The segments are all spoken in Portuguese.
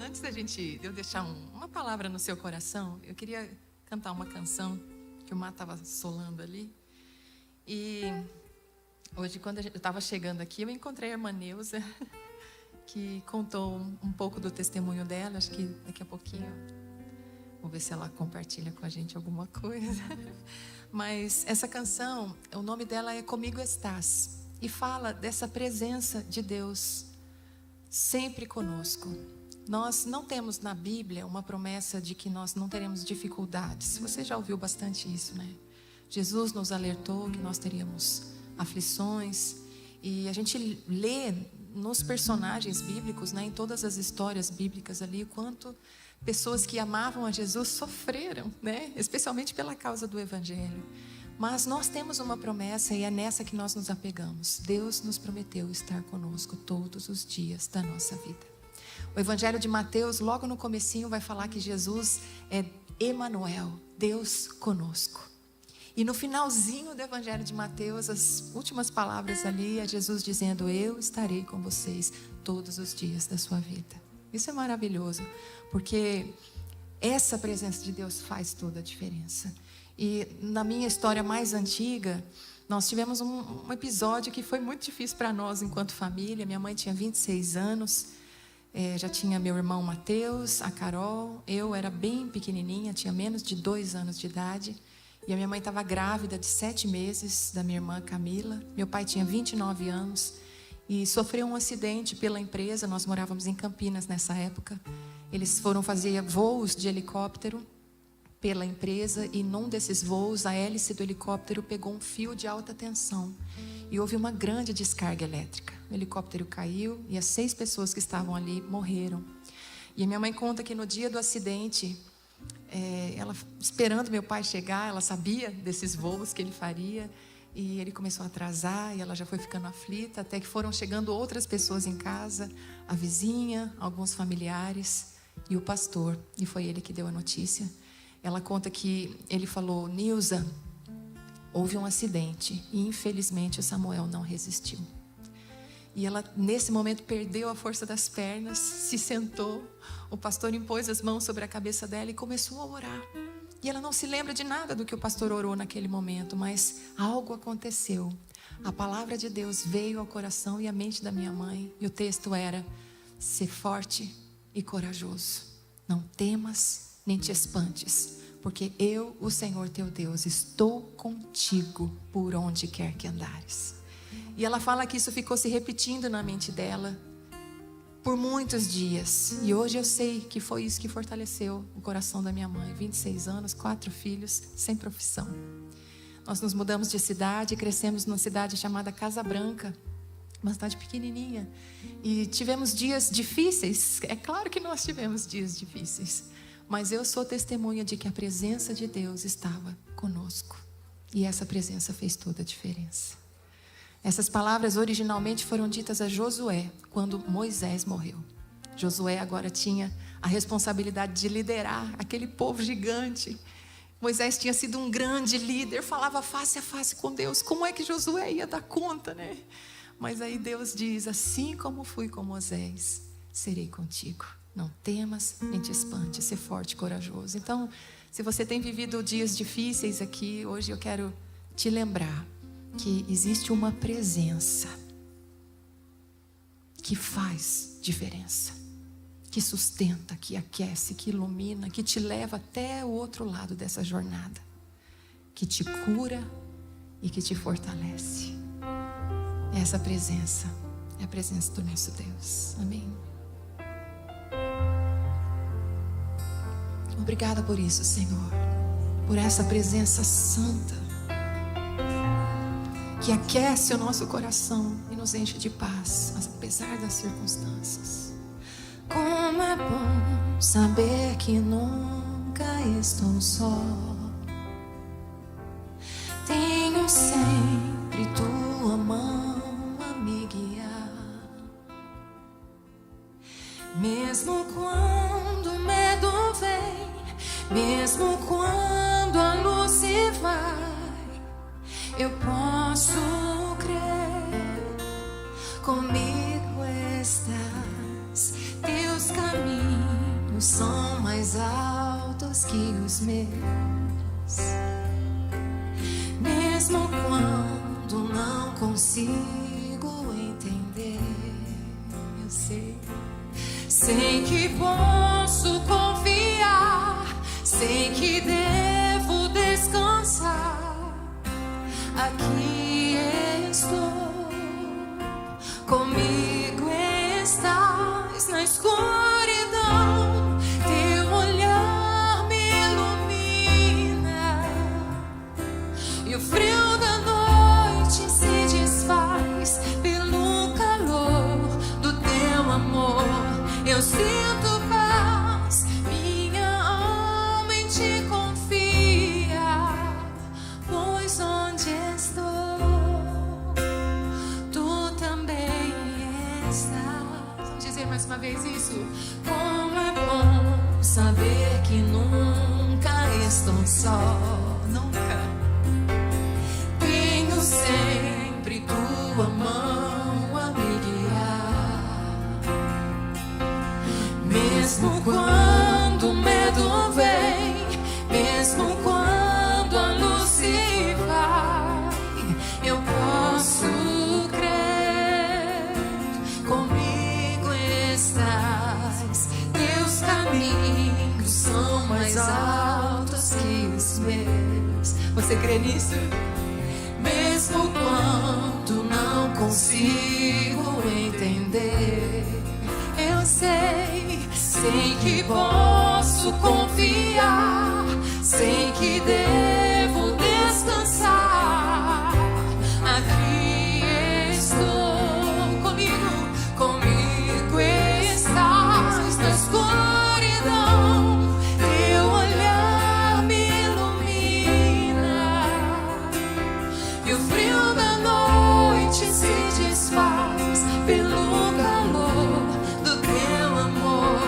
Antes de eu deixar uma palavra no seu coração, eu queria cantar uma canção que o Má estava solando ali. E hoje, quando eu estava chegando aqui, eu encontrei a irmã Neuza, que contou um pouco do testemunho dela. Acho que daqui a pouquinho, vou ver se ela compartilha com a gente alguma coisa. Mas essa canção, o nome dela é Comigo Estás, e fala dessa presença de Deus sempre conosco. Nós não temos na Bíblia uma promessa de que nós não teremos dificuldades. Você já ouviu bastante isso, né? Jesus nos alertou que nós teríamos aflições. E a gente lê nos personagens bíblicos, né, em todas as histórias bíblicas ali, o quanto pessoas que amavam a Jesus sofreram, né? Especialmente pela causa do Evangelho. Mas nós temos uma promessa e é nessa que nós nos apegamos. Deus nos prometeu estar conosco todos os dias da nossa vida. O Evangelho de Mateus, logo no comecinho, vai falar que Jesus é Emanuel, Deus conosco. E no finalzinho do Evangelho de Mateus, as últimas palavras ali, é Jesus dizendo: eu estarei com vocês todos os dias da sua vida. Isso é maravilhoso, porque essa presença de Deus faz toda a diferença. E na minha história mais antiga, nós tivemos um episódio que foi muito difícil para nós enquanto família. Minha mãe tinha 26 anos, já tinha meu irmão Mateus, a Carol. Eu era bem pequenininha, tinha menos de 2 anos de idade. E a minha mãe estava grávida de 7 meses da minha irmã Camila. Meu pai tinha 29 anos e sofreu um acidente pela empresa. Nós morávamos em Campinas nessa época. Eles foram fazer voos de helicóptero pela empresa, e num desses voos a hélice do helicóptero pegou um fio de alta tensão e houve uma grande descarga elétrica. O helicóptero caiu e as 6 pessoas que estavam ali morreram. E a minha mãe conta que no dia do acidente, ela esperando meu pai chegar, ela sabia desses voos que ele faria, e ele começou a atrasar e ela já foi ficando aflita, até que foram chegando outras pessoas em casa, a vizinha, alguns familiares e o pastor, e foi ele que deu a notícia. Ela conta que ele falou: Nilza, houve um acidente e infelizmente o Samuel não resistiu. E ela nesse momento perdeu a força das pernas, se sentou, o pastor impôs as mãos sobre a cabeça dela e começou a orar. E ela não se lembra de nada do que o pastor orou naquele momento, mas algo aconteceu. A palavra de Deus veio ao coração e à mente da minha mãe, e o texto era: ser forte e corajoso, não temas nem te espantes, porque eu, o Senhor teu Deus, estou contigo por onde quer que andares. E ela fala que isso ficou se repetindo na mente dela por muitos dias. E hoje eu sei que foi isso que fortaleceu o coração da minha mãe. 26 anos, 4 filhos, sem profissão. Nós nos mudamos de cidade e crescemos numa cidade chamada Casa Branca, uma cidade pequenininha. E tivemos dias difíceis. É claro que nós tivemos dias difíceis. Mas eu sou testemunha de que a presença de Deus estava conosco. E essa presença fez toda a diferença. Essas palavras originalmente foram ditas a Josué quando Moisés morreu. Josué agora tinha a responsabilidade de liderar aquele povo gigante. Moisés tinha sido um grande líder, falava face a face com Deus. Como é que Josué ia dar conta, né? Mas aí Deus diz: assim como fui com Moisés, serei contigo. Não temas nem te espantes, ser forte e corajoso. Então, se você tem vivido dias difíceis aqui, hoje eu quero te lembrar que existe uma presença que faz diferença, que sustenta, que aquece, que ilumina, que te leva até o outro lado dessa jornada, que te cura e que te fortalece. Essa presença é a presença do nosso Deus. Amém. Obrigada por isso, Senhor, por essa presença santa que aquece o nosso coração e nos enche de paz, apesar das circunstâncias. Como é bom saber que nunca estou só. Tenho sempre tua mão a me guiar, mesmo quando o medo vem, mesmo quando a luz se vai, eu posso crer. Comigo estás, teus caminhos são mais altos que os meus. Mesmo quando não consigo entender, eu sei que posso confiar, sei que devo descansar. Aqui estou, comigo estás na escuridão. Teu olhar me ilumina e o frio da noite se desfaz pelo calor do teu amor. Eu sinto paz, minha alma em ti confia, pois onde estou, tu também estás. Vamos dizer mais uma vez isso. Como é bom saber que nunca estou só, nunca. Tenho sempre tua mão a me guiar. Mesmo quando o medo vem, mesmo quando a luz se vai, eu posso crer, comigo estás. Teus caminhos são mais altos que os meus. Você crê nisso? Mesmo quando não consigo entender, eu sei que posso confiar, sei que devo descansar. Aqui estou, comigo estás na escuridão. Teu olhar me ilumina e o frio da noite se desfaz pelo calor do teu amor.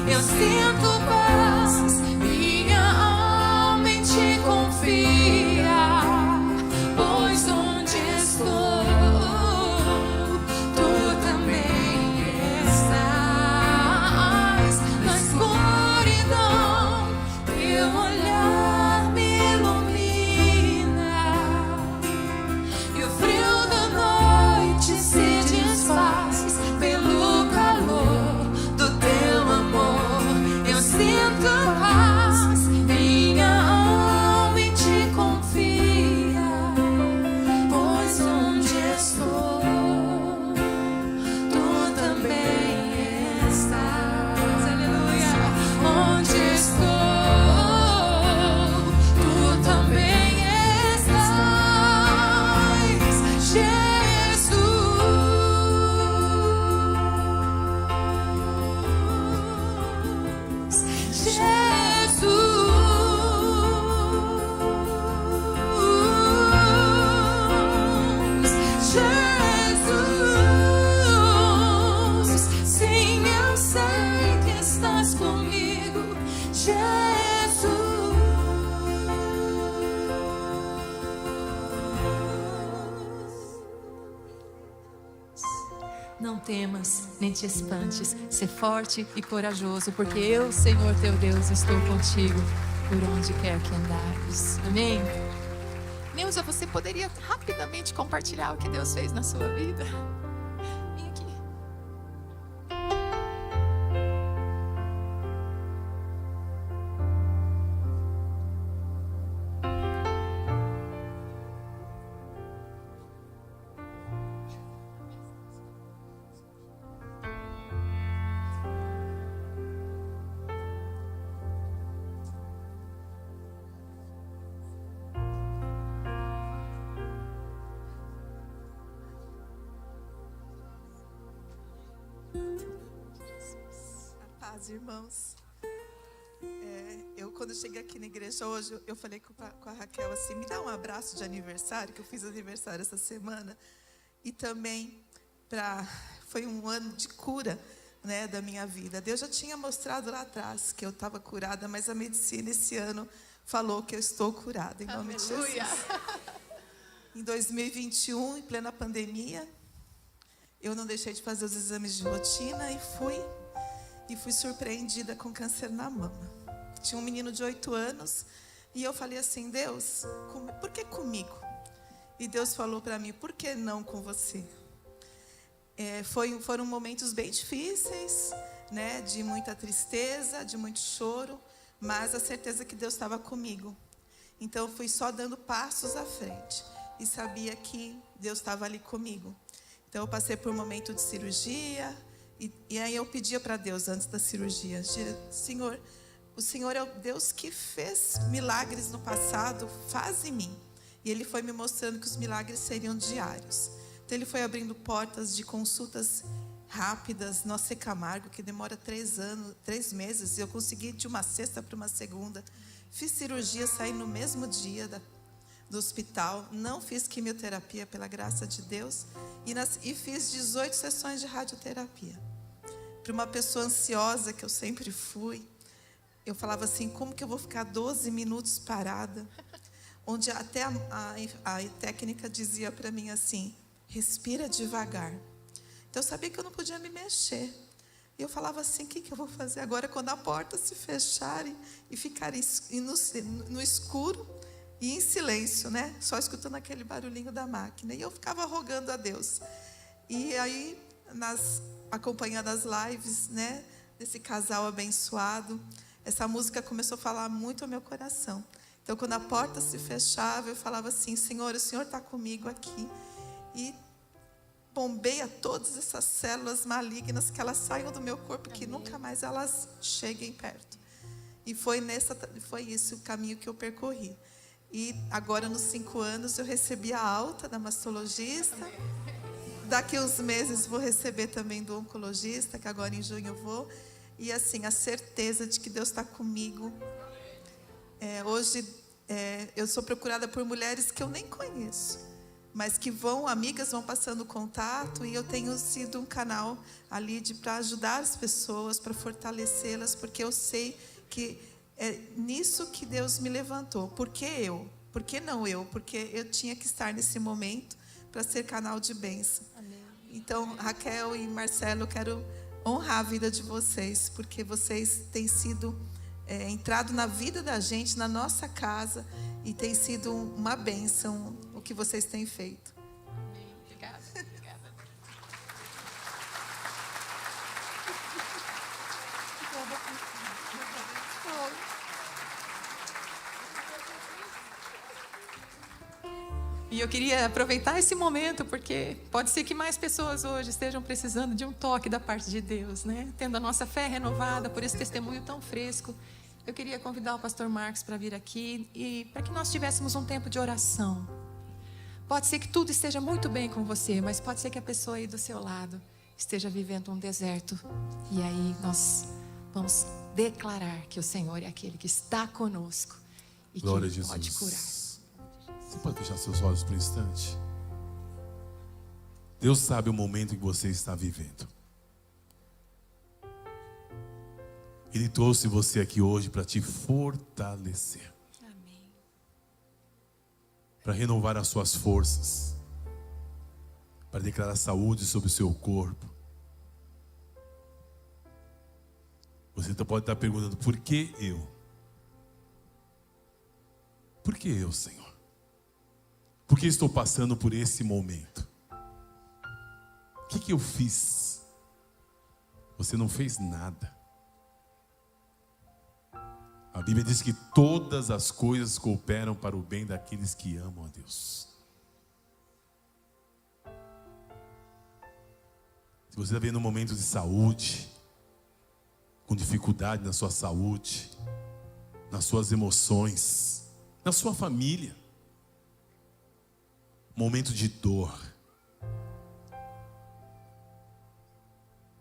Eu sinto paz, minha alma em ti confia, pois onde estou, tu também estás na escuridão. Teu olhar me ilumina e o frio da noite se desfaz pelo calor do teu amor. Eu sinto paz, minha alma em ti confia, pois onde estou, tu também estás. Aleluia. Onde estou, tu também estás, Jesus. Jesus, sim, eu sei que estás comigo, Jesus. Não temas, nem te espantes, ser forte e corajoso, porque eu, Senhor teu Deus, estou contigo por onde quer que andares. Amém? Neuza, você poderia rapidamente compartilhar o que Deus fez na sua vida? Vem aqui. Irmãos, eu quando cheguei aqui na igreja hoje, eu falei com a Raquel assim, me dá um abraço de aniversário, que eu fiz aniversário essa semana, e também foi um ano de cura, né, da minha vida. Deus já tinha mostrado lá atrás que eu estava curada, mas a medicina esse ano falou que eu estou curada, em nome de Jesus. Em 2021, em plena pandemia, eu não deixei de fazer os exames de rotina e fui. e fui surpreendida com câncer na mama. Tinha um menino de 8 anos e eu falei assim: Deus, por que comigo? E Deus falou para mim: por que não com você? Foram momentos bem difíceis, né, de muita tristeza, de muito choro, mas a certeza que Deus estava comigo. Então eu fui só dando passos à frente e sabia que Deus estava ali comigo. Então eu passei por um momento de cirurgia e aí eu pedia para Deus antes da cirurgia: Senhor, o Senhor é o Deus que fez milagres no passado, faz em mim. E Ele foi me mostrando que os milagres seriam diários. Então Ele foi abrindo portas de consultas rápidas no AC Camargo, que demora 3 meses, e eu consegui de uma sexta para uma segunda. Fiz cirurgia, saí no mesmo dia do hospital, não fiz quimioterapia pela graça de Deus, e fiz 18 sessões de radioterapia. Para uma pessoa ansiosa que eu sempre fui, eu falava assim: como que eu vou ficar 12 minutos parada? Onde até a técnica dizia para mim assim: respira devagar. Então eu sabia que eu não podia me mexer. E eu falava assim: o que eu vou fazer agora quando a porta se fechar e ficar no escuro e em silêncio, né? Só escutando aquele barulhinho da máquina. E eu ficava rogando a Deus. E aí, acompanhando as lives, né, desse casal abençoado, essa música começou a falar muito ao meu coração. Então, quando a porta se fechava, eu falava assim: Senhor, o Senhor está comigo aqui. E bombeia todas essas células malignas, que elas saiam do meu corpo, que nunca mais elas cheguem perto. E foi esse o caminho que eu percorri. E agora, nos 5 anos, eu recebi a alta da mastologista. Daqui uns meses vou receber também do oncologista, que agora em junho eu vou. E assim, a certeza de que Deus está comigo. Hoje eu sou procurada por mulheres que eu nem conheço, mas que amigas vão passando contato, e eu tenho sido um canal ali para ajudar as pessoas, para fortalecê-las, porque eu sei que é nisso que Deus me levantou. Por que eu? Por que não eu? Porque eu tinha que estar nesse momento para ser canal de bênção. Amém. Então, Raquel e Marcelo, eu quero honrar a vida de vocês, porque vocês têm sido entrado na vida da gente, na nossa casa, e tem sido uma bênção o que vocês têm feito. Amém. Obrigada. E eu queria aproveitar esse momento, porque pode ser que mais pessoas hoje estejam precisando de um toque da parte de Deus, né? Tendo a nossa fé renovada por esse testemunho tão fresco. Eu queria convidar o pastor Marcos para vir aqui e para que nós tivéssemos um tempo de oração. Pode ser que tudo esteja muito bem com você, mas pode ser que a pessoa aí do seu lado esteja vivendo um deserto. E aí nós vamos declarar que o Senhor é aquele que está conosco e Glória que a pode Jesus. curar. Você pode fechar seus olhos por um instante? Deus sabe o momento que você está vivendo. Ele trouxe você aqui hoje para te fortalecer. Amém. Para renovar as suas forças. Para declarar saúde sobre o seu corpo. Você pode estar perguntando: por que eu? Por que eu, Senhor? Por que estou passando por esse momento? O que eu fiz? Você não fez nada. A Bíblia diz que todas as coisas cooperam para o bem daqueles que amam a Deus. Se você está vendo um momento de saúde, com dificuldade na sua saúde, nas suas emoções, na sua família, momento de dor,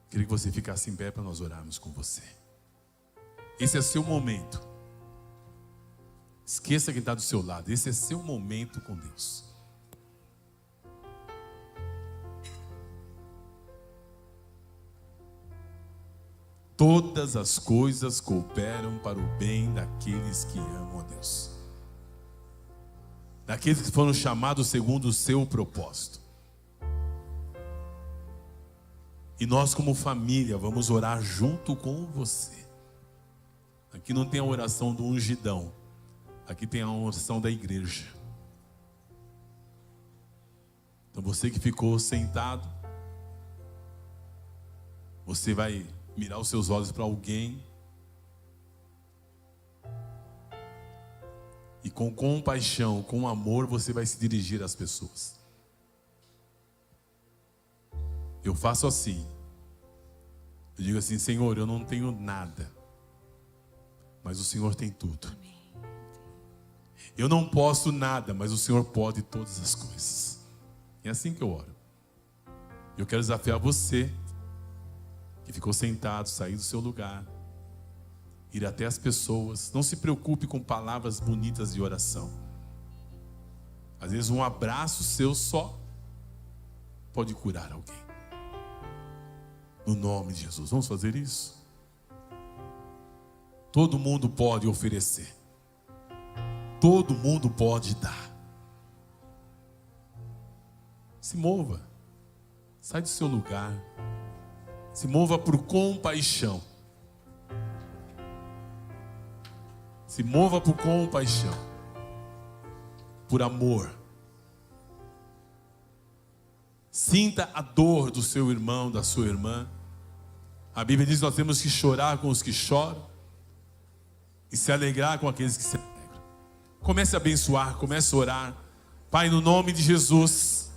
queria que você ficasse em pé para nós orarmos com você. Esse é seu momento. Esqueça quem está do seu lado. Esse é seu momento com Deus. Todas as coisas cooperam para o bem daqueles que amam a Deus, daqueles que foram chamados segundo o seu propósito. E nós, como família, vamos orar junto com você. Aqui não tem a oração do ungidão. Aqui tem a oração da igreja. Então você que ficou sentado, você vai mirar os seus olhos para alguém. E com compaixão, com amor, você vai se dirigir às pessoas. Eu faço assim. Eu digo assim: Senhor, eu não tenho nada, mas o Senhor tem tudo. Eu não posso nada, mas o Senhor pode todas as coisas. É assim que eu oro. Eu quero desafiar você que ficou sentado, sair do seu lugar, ir até as pessoas. Não se preocupe com palavras bonitas de oração. Às vezes um abraço seu só pode curar alguém. No nome de Jesus, vamos fazer isso? Todo mundo pode oferecer. Todo mundo pode dar. Se mova. Sai do seu lugar. Se mova por compaixão. Se mova por compaixão. Por amor. Sinta a dor do seu irmão, da sua irmã. A Bíblia diz que nós temos que chorar com os que choram e se alegrar com aqueles que se alegram. Comece a abençoar, comece a orar. Pai, no nome de Jesus,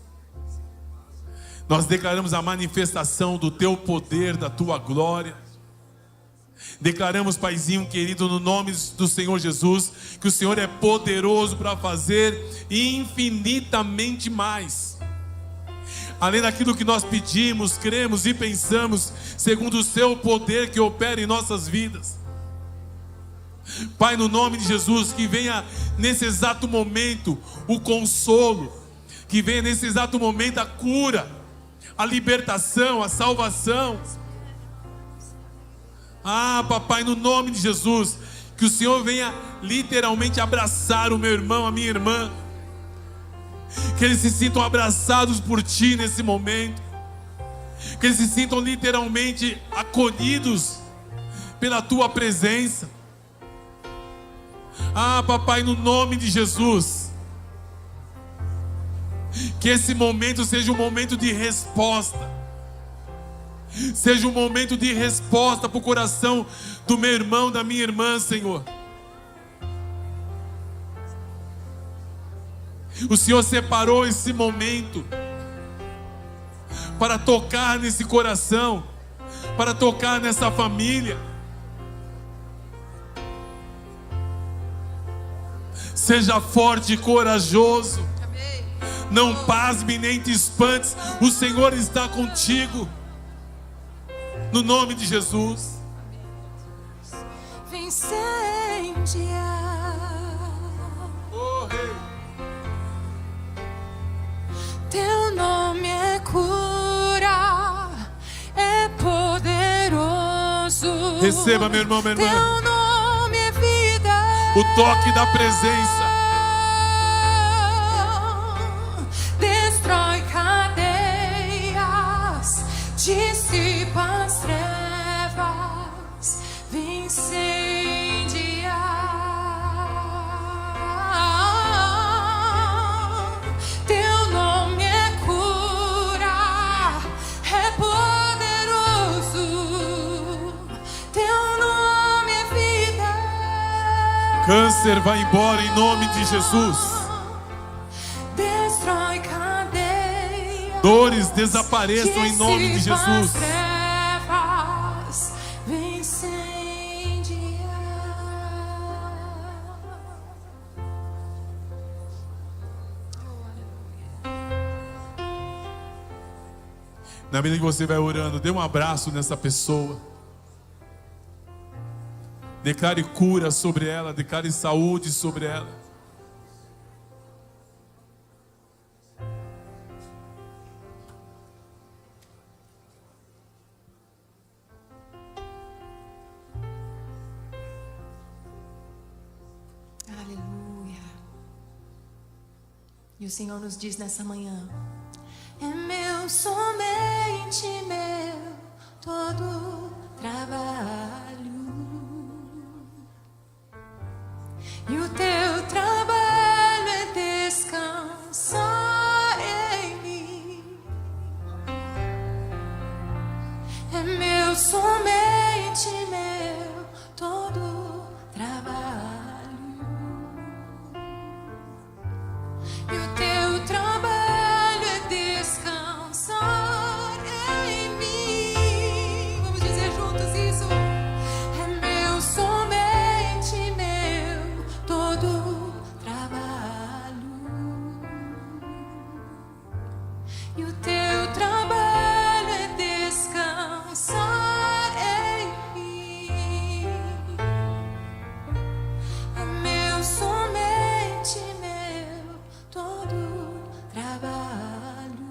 nós declaramos a manifestação do Teu poder, da Tua glória. Declaramos, Paizinho querido, no nome do Senhor Jesus, que o Senhor é poderoso para fazer infinitamente mais, além daquilo que nós pedimos, cremos e pensamos, segundo o Seu poder que opera em nossas vidas. Pai, no nome de Jesus, que venha nesse exato momento o consolo, que venha nesse exato momento a cura, a libertação, a salvação. Papai, no nome de Jesus, que o Senhor venha literalmente abraçar o meu irmão, a minha irmã, que eles se sintam abraçados por Ti nesse momento, que eles se sintam literalmente acolhidos pela Tua presença. Papai, no nome de Jesus, que esse momento seja um momento de resposta, seja um momento de resposta para o coração do meu irmão, da minha irmã, Senhor. O Senhor separou esse momento para tocar nesse coração, para tocar nessa família. Seja forte e corajoso. Não pasme nem te espantes. O Senhor está contigo. No nome de Jesus. Vem incendiar. Oh, Rei. Teu nome é cura, é poderoso. Receba, meu irmão, minha irmã, Teu nome é vida. o toque da presença. Destrói cadeias, dissipa as trevas, vem incendiar. Teu nome é cura, é poderoso. Teu nome é vida. Câncer vai embora em nome de Jesus. Destrói cadeias, Dores desapareçam em nome de Jesus. trevas, vem incendiar. Na medida que você vai orando, dê um abraço nessa pessoa. Declare cura sobre ela, declare saúde sobre ela. Aleluia. E o Senhor nos diz nessa manhã: É meu, somente meu. todo trabalho. E o teu trabalho é descansar em mim. É meu, somente meu, todo trabalho. E o teu trabalho é descansar em mim. Vamos dizer juntos isso? É meu, somente meu, todo trabalho. E o teu trabalho é descansar em mim. É meu, somente meu, todo trabalho.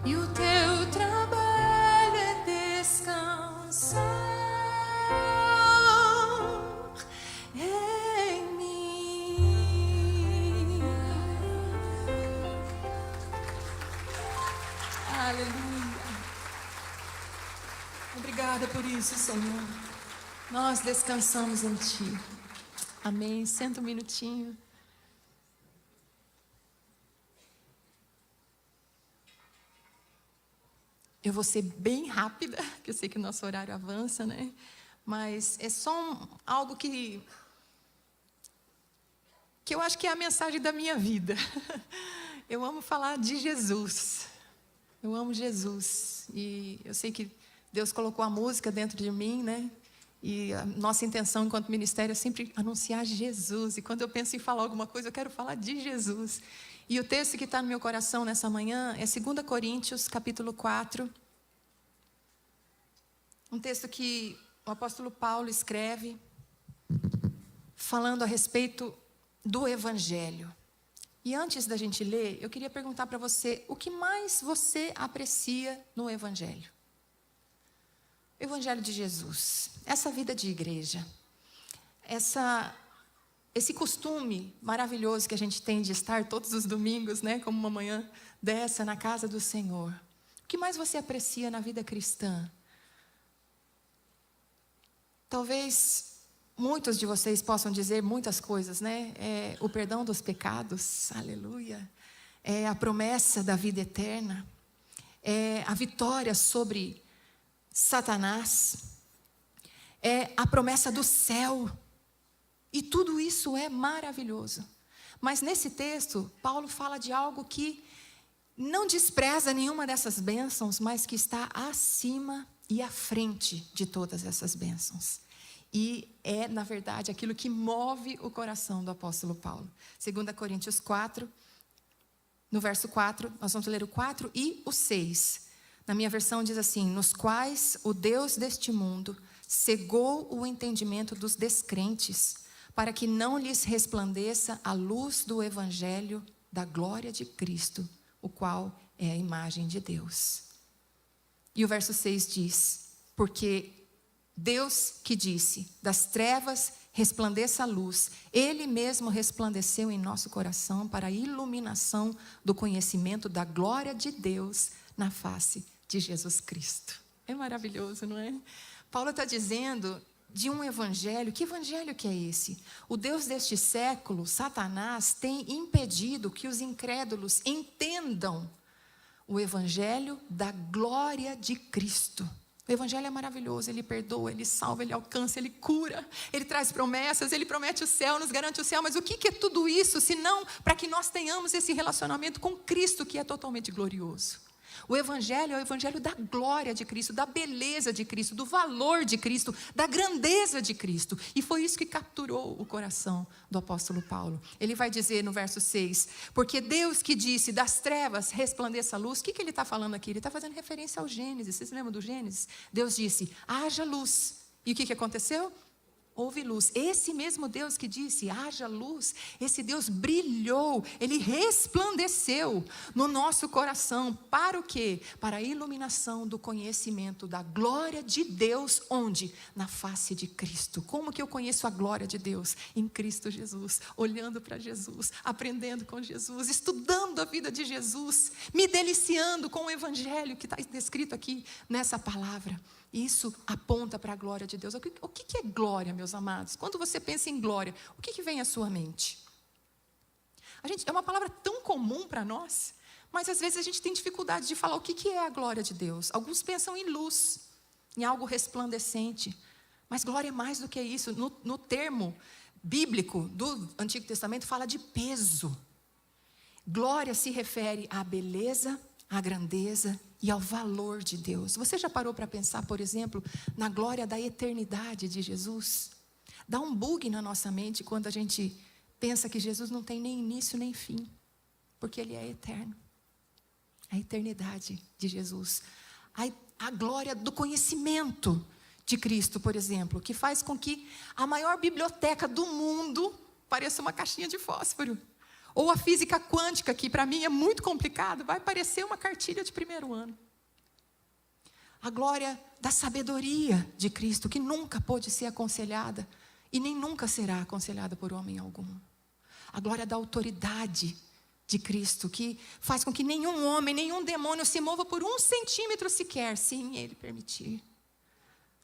E o teu trabalho é descansar em mim. Aleluia. Obrigada por isso, Senhor. Nós descansamos em Ti. Amém. Senta um minutinho. Eu vou ser bem rápida, que eu sei que o nosso horário avança, né? Mas é só algo que eu acho que é a mensagem da minha vida. Eu amo falar de Jesus. Eu amo Jesus. E eu sei que Deus colocou a música dentro de mim, né? E a nossa intenção enquanto ministério é sempre anunciar Jesus. E quando eu penso em falar alguma coisa, eu quero falar de Jesus. E o texto que está no meu coração nessa manhã é 2 Coríntios, capítulo 4. Um texto que o apóstolo Paulo escreve, falando a respeito do Evangelho. E antes da gente ler, eu queria perguntar para você, o que mais você aprecia no Evangelho? O Evangelho de Jesus, essa vida de igreja, esse costume maravilhoso que a gente tem de estar todos os domingos, né, como uma manhã dessa, na casa do Senhor. O que mais você aprecia na vida cristã? Talvez muitos de vocês possam dizer muitas coisas, né? É o perdão dos pecados, aleluia. É a promessa da vida eterna. É a vitória sobre Satanás. É a promessa do céu. E tudo isso é maravilhoso. Mas nesse texto, Paulo fala de algo que não despreza nenhuma dessas bênçãos, mas que está acima e à frente de todas essas bênçãos. E é, na verdade, aquilo que move o coração do apóstolo Paulo. 2 Coríntios 4, no verso 4, nós vamos ler o 4 e o 6. Na minha versão diz assim: nos quais o Deus deste mundo cegou o entendimento dos descrentes, para que não lhes resplandeça a luz do evangelho da glória de Cristo, o qual é a imagem de Deus. E o verso 6 diz: porque Deus que disse, das trevas resplandeça a luz, Ele mesmo resplandeceu em nosso coração para a iluminação do conhecimento da glória de Deus na face de Jesus Cristo. É maravilhoso, não é? Paulo está dizendo de um evangelho. Que evangelho que é esse? O Deus deste século, Satanás, tem impedido que os incrédulos entendam o evangelho da glória de Cristo. O evangelho é maravilhoso, ele perdoa, ele salva, ele alcança, ele cura, ele traz promessas, ele promete o céu, nos garante o céu. Mas o que é tudo isso, se não para que nós tenhamos esse relacionamento com Cristo, que é totalmente glorioso? O evangelho é o evangelho da glória de Cristo, da beleza de Cristo, do valor de Cristo, da grandeza de Cristo. E foi isso que capturou o coração do apóstolo Paulo. Ele vai dizer no verso 6, porque Deus que disse, das trevas resplandeça a luz. O que ele está falando aqui? Ele está fazendo referência ao Gênesis. Vocês lembram do Gênesis? Deus disse, haja luz. E o que aconteceu? houve luz. Esse mesmo Deus que disse, haja luz, esse Deus brilhou, Ele resplandeceu no nosso coração. Para o quê? Para a iluminação do conhecimento da glória de Deus. Onde? Na face de Cristo. Como que eu conheço a glória de Deus? Em Cristo Jesus, olhando para Jesus, aprendendo com Jesus, estudando a vida de Jesus, me deliciando com o Evangelho que está descrito aqui nessa palavra. Isso aponta para a glória de Deus. O que é glória, meus amados? Quando você pensa em glória, o que vem à sua mente? É uma palavra tão comum para nós, mas às vezes a gente tem dificuldade de falar o que é a glória de Deus. Alguns pensam em luz, em algo resplandecente, mas glória é mais do que isso. No termo bíblico do Antigo Testamento fala de peso. Glória se refere à beleza, à grandeza e ao valor de Deus. Você já parou para pensar, por exemplo, na glória da eternidade de Jesus? Dá um bug na nossa mente quando a gente pensa que Jesus não tem nem início nem fim, porque Ele é eterno. A eternidade de Jesus. A glória do conhecimento de Cristo, por exemplo, que faz com que a maior biblioteca do mundo pareça uma caixinha de fósforo. Ou a física quântica, que para mim é muito complicado, vai parecer uma cartilha de primeiro ano. A glória da sabedoria de Cristo, que nunca pôde ser aconselhada e nem nunca será aconselhada por homem algum. A glória da autoridade de Cristo, que faz com que nenhum homem, nenhum demônio se mova por 1 centímetro sequer, sem Ele permitir.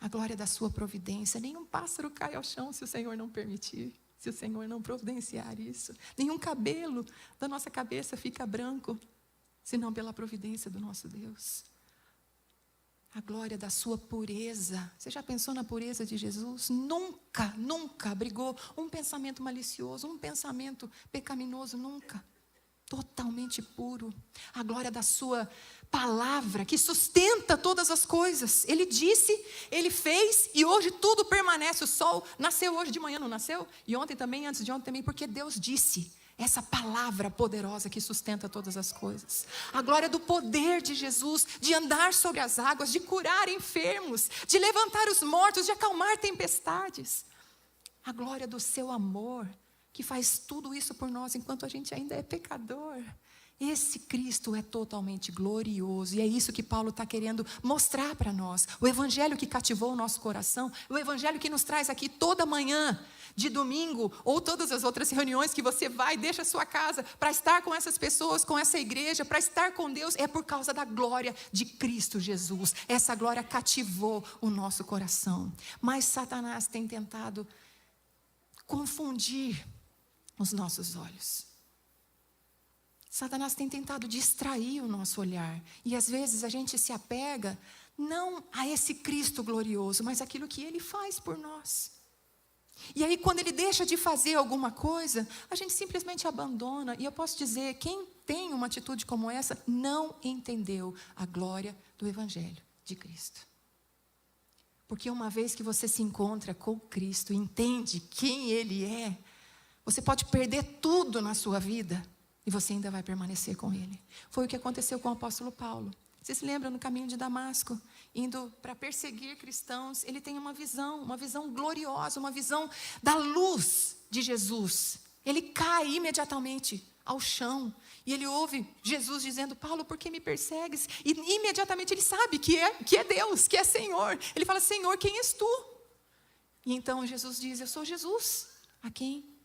A glória da sua providência, nenhum pássaro cai ao chão se o Senhor não permitir. Se o Senhor não providenciar isso. Nenhum cabelo da nossa cabeça fica branco, senão pela providência do nosso Deus. A glória da sua pureza. Você já pensou na pureza de Jesus? Nunca, nunca abrigou um pensamento malicioso, um pensamento pecaminoso, nunca. Totalmente puro. A glória da sua palavra, que sustenta todas as coisas. Ele disse, Ele fez, e hoje tudo permanece. O sol nasceu hoje de manhã, não nasceu? E ontem também, antes de ontem também, porque Deus disse. Essa palavra poderosa que sustenta todas as coisas. A glória do poder de Jesus, de andar sobre as águas, de curar enfermos, de levantar os mortos, de acalmar tempestades. A glória do seu amor, que faz tudo isso por nós enquanto a gente ainda é pecador. Esse Cristo é totalmente glorioso, e é isso que Paulo está querendo mostrar para nós. O evangelho que cativou o nosso coração, o evangelho que nos traz aqui toda manhã de domingo, ou todas as outras reuniões que você vai, deixa a sua casa para estar com essas pessoas, com essa igreja, para estar com Deus, é por causa da glória de Cristo Jesus. Essa glória cativou o nosso coração. Mas Satanás tem tentado confundir os nossos olhos. Satanás tem tentado distrair o nosso olhar. E às vezes a gente se apega não a esse Cristo glorioso, mas aquilo que Ele faz por nós. E aí quando Ele deixa de fazer alguma coisa, a gente simplesmente abandona. E eu posso dizer, quem tem uma atitude como essa, não entendeu a glória do Evangelho de Cristo. Porque uma vez que você se encontra com Cristo, entende quem Ele é, você pode perder tudo na sua vida, e você ainda vai permanecer com Ele. Foi o que aconteceu com o apóstolo Paulo. Você se lembra, no caminho de Damasco, indo para perseguir cristãos, ele tem uma visão gloriosa, uma visão da luz de Jesus. Ele cai imediatamente ao chão, e ele ouve Jesus dizendo, Paulo, por que me persegues? E imediatamente ele sabe que é Deus, que é Senhor. Ele fala, Senhor, quem és tu? E então Jesus diz, eu sou Jesus, a quem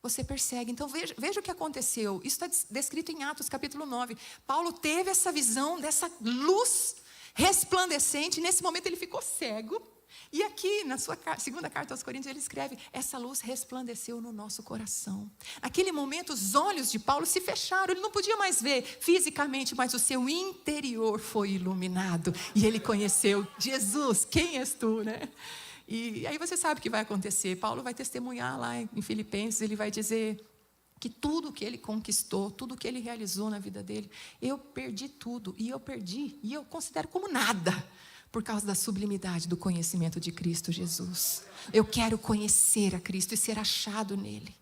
você persegue. Então veja o que aconteceu. Isso está descrito em Atos capítulo 9. Paulo teve essa visão dessa luz resplandecente. Nesse momento ele ficou cego. E aqui na sua segunda carta aos Coríntios ele escreve, essa luz resplandeceu no nosso coração. Naquele momento os olhos de Paulo se fecharam. Ele não podia mais ver fisicamente, mas o seu interior foi iluminado. E ele conheceu Jesus, quem és tu, né? E aí você sabe o que vai acontecer. Paulo vai testemunhar lá em Filipenses, ele vai dizer que tudo que ele conquistou, tudo que ele realizou na vida dele, eu perdi tudo, e eu considero como nada, por causa da sublimidade do conhecimento de Cristo Jesus. Eu quero conhecer a Cristo e ser achado nele.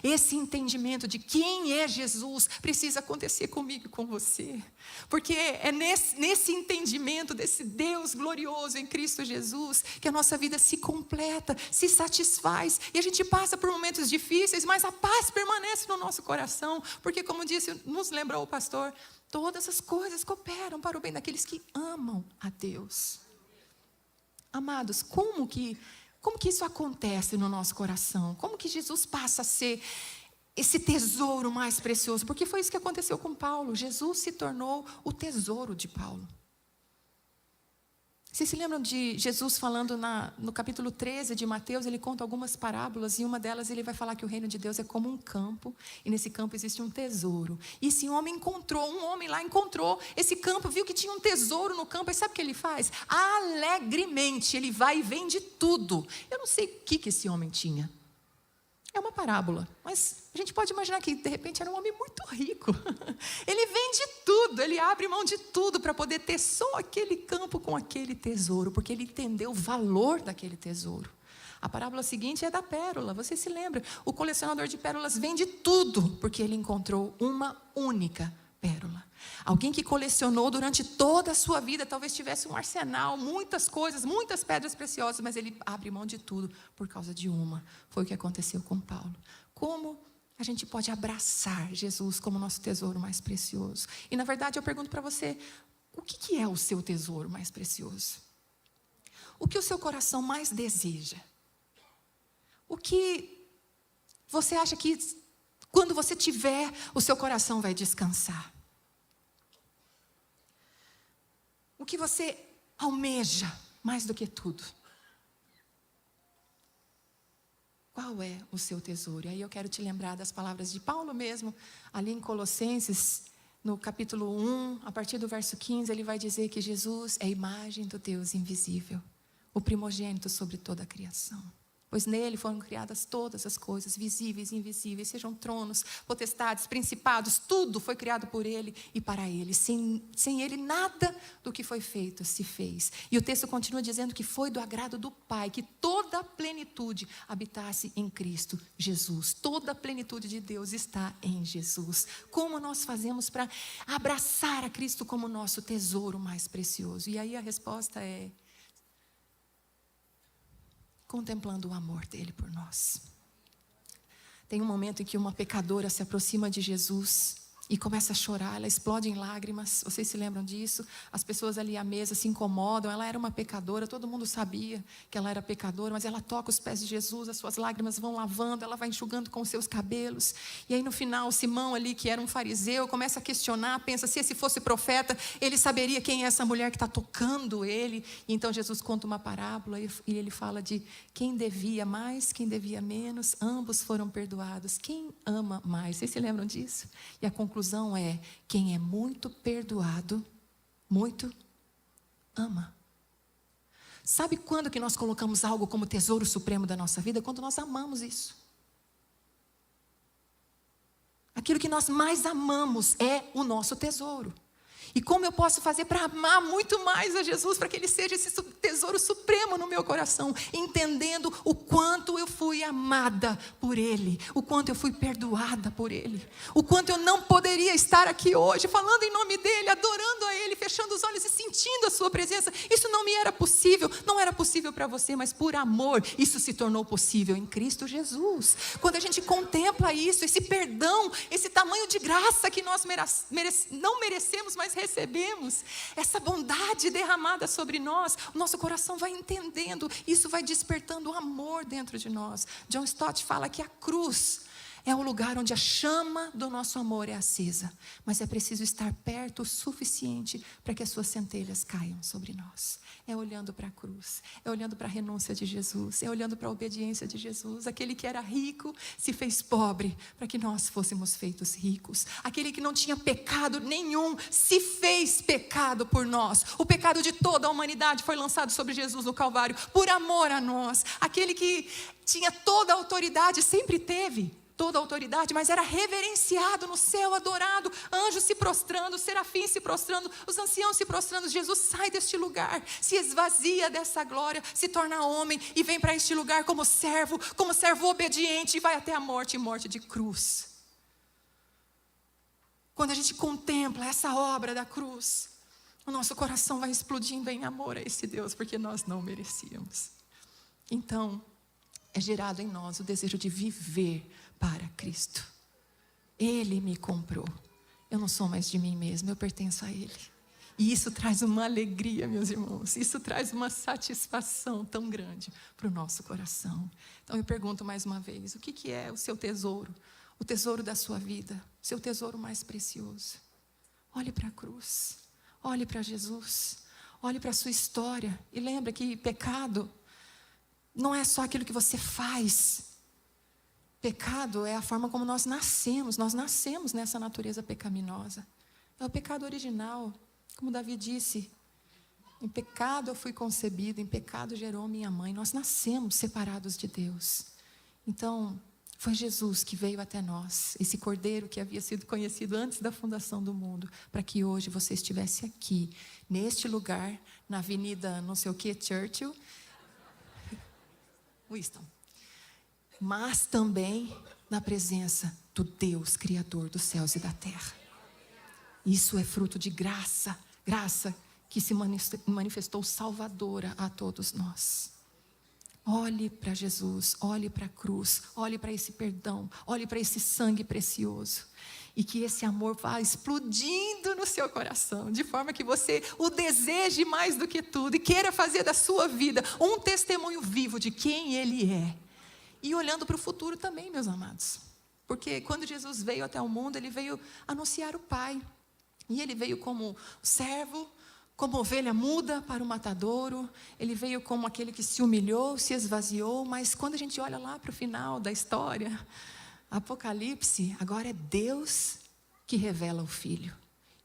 Esse entendimento de quem é Jesus precisa acontecer comigo e com você. Porque é nesse entendimento desse Deus glorioso em Cristo Jesus que a nossa vida se completa, se satisfaz. E a gente passa por momentos difíceis, mas a paz permanece no nosso coração. Porque, como disse, nos lembrou o pastor, todas as coisas cooperam para o bem daqueles que amam a Deus. Amados, como que isso acontece no nosso coração? Como que Jesus passa a ser esse tesouro mais precioso? Porque foi isso que aconteceu com Paulo. Jesus se tornou o tesouro de Paulo. Vocês se lembram de Jesus falando no capítulo 13 de Mateus? Ele conta algumas parábolas e uma delas ele vai falar que o reino de Deus é como um campo e nesse campo existe um tesouro. E esse homem lá encontrou esse campo, viu que tinha um tesouro no campo. E sabe o que ele faz? Alegremente ele vai e vende tudo. Eu não sei o que esse homem tinha. É uma parábola, mas a gente pode imaginar que de repente era um homem muito rico. Ele vende tudo, ele abre mão de tudo para poder ter só aquele campo com aquele tesouro, porque ele entendeu o valor daquele tesouro. A parábola seguinte é da pérola, você se lembra? O colecionador de pérolas vende tudo, porque ele encontrou uma única pérola. Alguém que colecionou durante toda a sua vida, talvez tivesse um arsenal, muitas coisas, muitas pedras preciosas, mas ele abre mão de tudo por causa de uma. Foi o que aconteceu com Paulo. Como a gente pode abraçar Jesus como nosso tesouro mais precioso? E na verdade eu pergunto para você, o que é o seu tesouro mais precioso? O que o seu coração mais deseja? O que você acha que quando você tiver, o seu coração vai descansar? O que você almeja mais do que tudo? Qual é o seu tesouro? E aí eu quero te lembrar das palavras de Paulo mesmo, ali em Colossenses, no capítulo 1, a partir do verso 15, ele vai dizer que Jesus é a imagem do Deus invisível, o primogênito sobre toda a criação. Pois nele foram criadas todas as coisas, visíveis e invisíveis, sejam tronos, potestades, principados, tudo foi criado por ele e para ele. Sem ele, nada do que foi feito se fez. E o texto continua dizendo que foi do agrado do Pai, que toda a plenitude habitasse em Cristo Jesus. Toda a plenitude de Deus está em Jesus. Como nós fazemos para abraçar a Cristo como nosso tesouro mais precioso? E aí a resposta é: contemplando o amor dele por nós. Tem um momento em que uma pecadora se aproxima de Jesus e começa a chorar, ela explode em lágrimas. Vocês se lembram disso? As pessoas ali à mesa se incomodam. Ela era uma pecadora, todo mundo sabia que ela era pecadora, mas ela toca os pés de Jesus, as suas lágrimas vão lavando, ela vai enxugando com os seus cabelos. E aí no final, Simão ali, que era um fariseu, começa a questionar, pensa, se esse fosse profeta, ele saberia quem é essa mulher que está tocando ele. E então Jesus conta uma parábola e ele fala de quem devia mais, quem devia menos, ambos foram perdoados. Quem ama mais? Vocês se lembram disso? E a conclusão é: quem é muito perdoado, muito ama. Sabe quando que nós colocamos algo como tesouro supremo da nossa vida? Quando nós amamos isso. Aquilo que nós mais amamos é o nosso tesouro. E como eu posso fazer para amar muito mais a Jesus, para que Ele seja esse tesouro supremo no meu coração, entendendo o quanto eu fui amada por Ele, o quanto eu fui perdoada por Ele, o quanto eu não poderia estar aqui hoje, falando em nome dEle, adorando a Ele, fechando os olhos e sentindo a Sua presença. Isso não me era possível, não era possível para você, mas por amor, isso se tornou possível em Cristo Jesus. Quando a gente contempla isso, esse perdão, esse tamanho de graça que nós não merecemos, mas recebemos, essa bondade derramada sobre nós, o nosso coração vai entendendo, isso vai despertando o amor dentro de nós. John Stott fala que a cruz é o lugar onde a chama do nosso amor é acesa, mas é preciso estar perto o suficiente para que as suas centelhas caiam sobre nós. É olhando para a cruz, é olhando para a renúncia de Jesus, é olhando para a obediência de Jesus. Aquele que era rico se fez pobre para que nós fôssemos feitos ricos. Aquele que não tinha pecado nenhum se fez pecado por nós. O pecado de toda a humanidade foi lançado sobre Jesus no Calvário por amor a nós. Aquele que tinha toda a autoridade, sempre teve, toda a autoridade, mas era reverenciado no céu, adorado, anjos se prostrando, serafins se prostrando, os anciãos se prostrando. Jesus sai deste lugar, se esvazia dessa glória, se torna homem e vem para este lugar como servo obediente e vai até a morte, e morte de cruz. Quando a gente contempla essa obra da cruz, o nosso coração vai explodindo em amor a esse Deus, porque nós não merecíamos. Então, é gerado em nós o desejo de viver para Cristo. Ele me comprou. Eu não sou mais de mim mesmo, eu pertenço a Ele. E isso traz uma alegria, meus irmãos. Isso traz uma satisfação tão grande para o nosso coração. Então eu pergunto mais uma vez, o que é o seu tesouro? O tesouro da sua vida, o seu tesouro mais precioso. Olhe para a cruz, olhe para Jesus, olhe para a sua história. E lembre que pecado não é só aquilo que você faz. Pecado é a forma como nós nascemos. Nós nascemos nessa natureza pecaminosa. É o pecado original. Como Davi disse, em pecado eu fui concebido, em pecado gerou minha mãe. Nós nascemos separados de Deus. Então, foi Jesus que veio até nós, esse cordeiro que havia sido conhecido antes da fundação do mundo, para que hoje você estivesse aqui, neste lugar, na avenida não sei o que, Churchill, Winston, mas também na presença do Deus Criador dos céus e da terra. Isso é fruto de graça, graça que se manifestou salvadora a todos nós. Olhe para Jesus, olhe para a cruz, olhe para esse perdão, olhe para esse sangue precioso. E que esse amor vá explodindo no seu coração, de forma que você o deseje mais do que tudo e queira fazer da sua vida um testemunho vivo de quem Ele é. E olhando para o futuro também, meus amados. Porque quando Jesus veio até o mundo, Ele veio anunciar o Pai. E Ele veio como servo, como ovelha muda para o matadouro. Ele veio como aquele que se humilhou, se esvaziou. Mas quando a gente olha lá para o final da história, Apocalipse, agora é Deus que revela o Filho.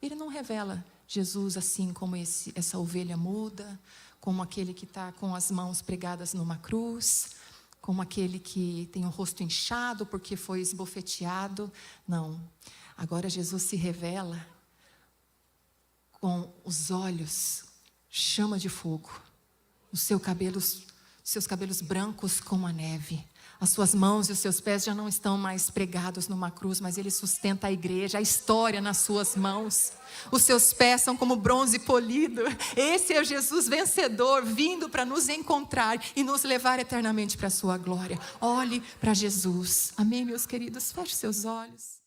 Ele não revela Jesus assim como essa ovelha muda, como aquele que está com as mãos pregadas numa cruz, como aquele que tem o rosto inchado porque foi esbofeteado. Não. Agora Jesus se revela com os olhos, chama de fogo, os seus cabelos brancos como a neve. As suas mãos e os seus pés já não estão mais pregados numa cruz, mas Ele sustenta a igreja, a história nas suas mãos. Os seus pés são como bronze polido. Esse é o Jesus vencedor, vindo para nos encontrar e nos levar eternamente para a sua glória. Olhe para Jesus. Amém, meus queridos? Feche seus olhos.